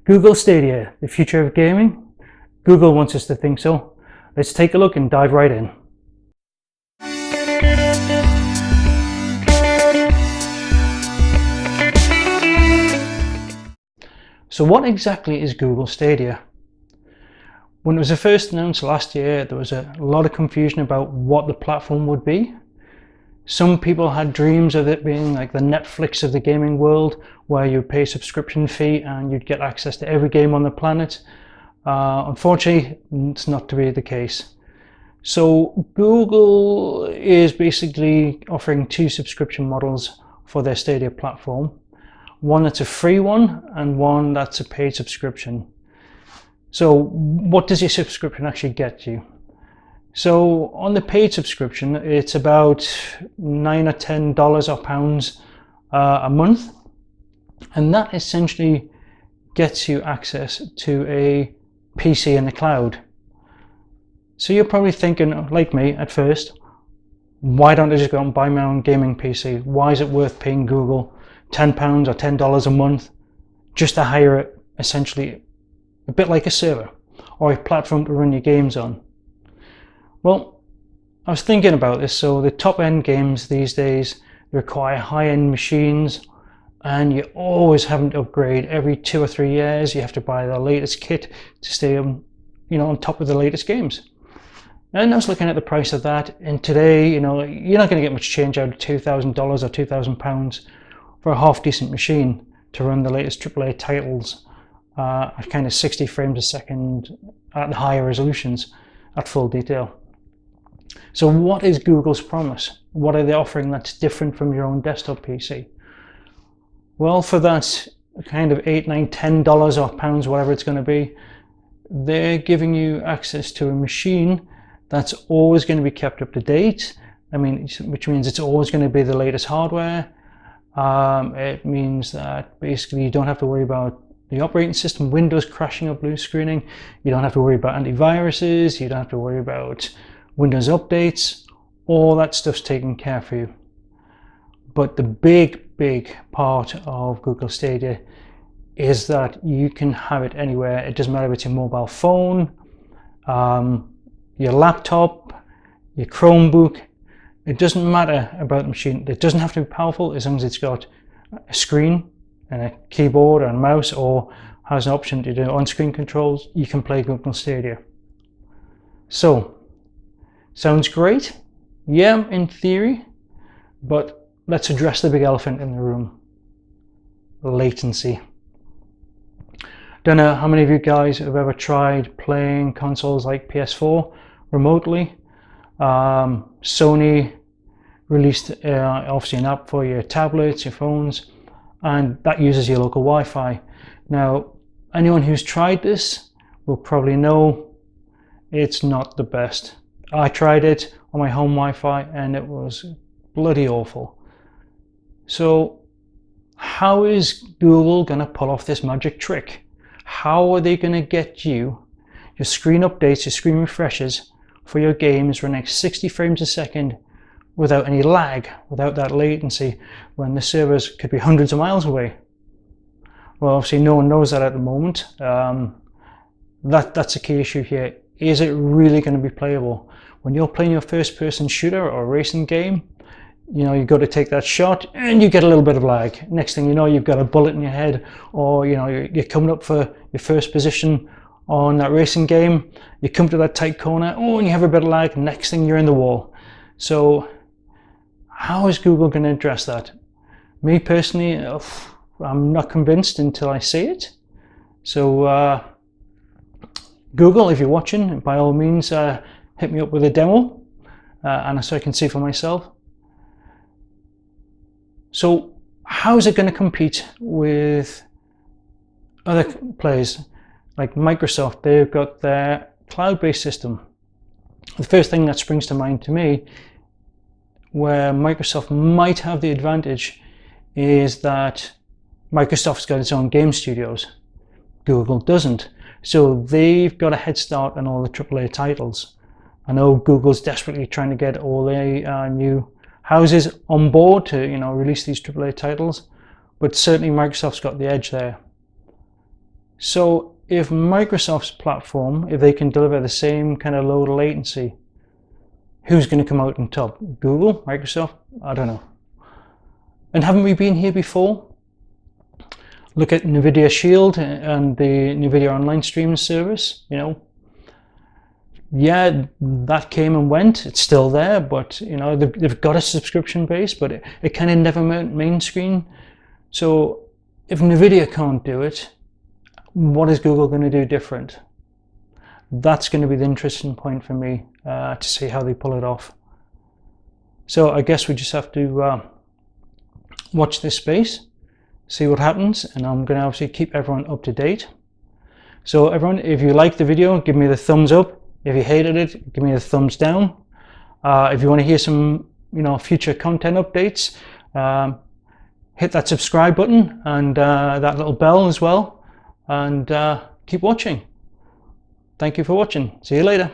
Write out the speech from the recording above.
Google Stadia, the future of gaming? Google wants us to think so. Let's take a look and dive right in. So what exactly is Google Stadia? When it was first announced last year, there was a lot of confusion about what the platform would be. Some people had dreams of it being like the Netflix of the gaming world, where you pay a subscription fee and you'd get access to every game on the planet. Unfortunately, it's not to be the case. So Google is basically offering two subscription models for their Stadia platform. One that's a free one and one that's a paid subscription. So what does your subscription actually get you? So on the paid subscription, it's about $9 or $10 or pounds a month, and that essentially gets you access to a PC in the cloud. So you're probably thinking, like me at first, why don't I just go and buy my own gaming PC? Why is it worth paying Google £10 or $10 a month just to hire it, essentially a bit like a server or a platform to run your games on? Well, I was thinking about this. So the top end games these days require high-end machines, and you're always having to upgrade every 2 or 3 years. You have to buy the latest kit to stay on top of the latest games. And I was looking at the price of that, and today, you're not going to get much change out of $2,000 or £2,000 for a half decent machine to run the latest AAA titles at kind of 60 frames a second at the higher resolutions at full detail. So what is Google's promise? What are they offering that's different from your own desktop PC? Well, for that kind of $8, $9, $10 or pounds, whatever it's going to be, they're giving you access to a machine that's always going to be kept up to date. Which means it's always going to be the latest hardware. It means that basically you don't have to worry about the operating system, Windows crashing or blue screening. You don't have to worry about antiviruses. You don't have to worry about Windows updates. All that stuff's taken care for you. But the big part of Google Stadia is that you can have it anywhere. It doesn't matter if it's your mobile phone, your laptop, your Chromebook. It doesn't matter about the machine. It doesn't have to be powerful, as long as it's got a screen and a keyboard and a mouse, or has an option to do on-screen controls. You can play Google Stadia. So, sounds great? Yeah, in theory, but let's address the big elephant in the room: latency. Don't know how many of you guys have ever tried playing consoles like PS4 remotely. Sony released obviously an app for your tablets, your phones, and that uses your local Wi-Fi. Now, anyone who's tried this will probably know it's not the best. I tried it on my home Wi-Fi and it was bloody awful. So how is Google going to pull off this magic trick? How are they going to get you your screen updates, your screen refreshes for your games running 60 frames a second without any lag, without that latency, when the servers could be hundreds of miles away? Well, obviously no one knows that at the moment. That's a key issue here. Is it really going to be playable? When you're playing your first-person shooter or racing game, you've got to take that shot and you get a little bit of lag. Next thing you know, you've got a bullet in your head, or you're coming up for your first position on that racing game. You come to that tight corner, and you have a bit of lag. Next thing, you're in the wall. So how is Google going to address that? Me personally, I'm not convinced until I see it. So Google, if you're watching, by all means hit me up with a demo and so I can see for myself. So how is it going to compete with other players like Microsoft? They've got their cloud-based system. The first thing that springs to mind to me, where Microsoft might have the advantage, is that Microsoft's got its own game studios. Google doesn't. So they've got a head start on all the AAA titles. I know Google's desperately trying to get all the new houses on board to release these AAA titles, but certainly Microsoft's got the edge there. So if Microsoft's platform, if they can deliver the same kind of low latency, who's going to come out on top? Google? Microsoft? I don't know. And haven't we been here before? Look at NVIDIA Shield and the NVIDIA online streaming service, you know. Yeah, that came and went. It's still there, but you know, they've got a subscription base, but it kind of never went mainstream. So if NVIDIA can't do it, what is Google going to do different? That's going to be the interesting point for me to see how they pull it off. So I guess we just have to watch this space, see what happens, and I'm going to obviously keep everyone up to date. So everyone, if you liked the video, give me the thumbs up. If you hated it, give me the thumbs down. If you want to hear some, you know, future content updates, hit that subscribe button and that little bell as well, and keep watching. Thank you for watching. See you later.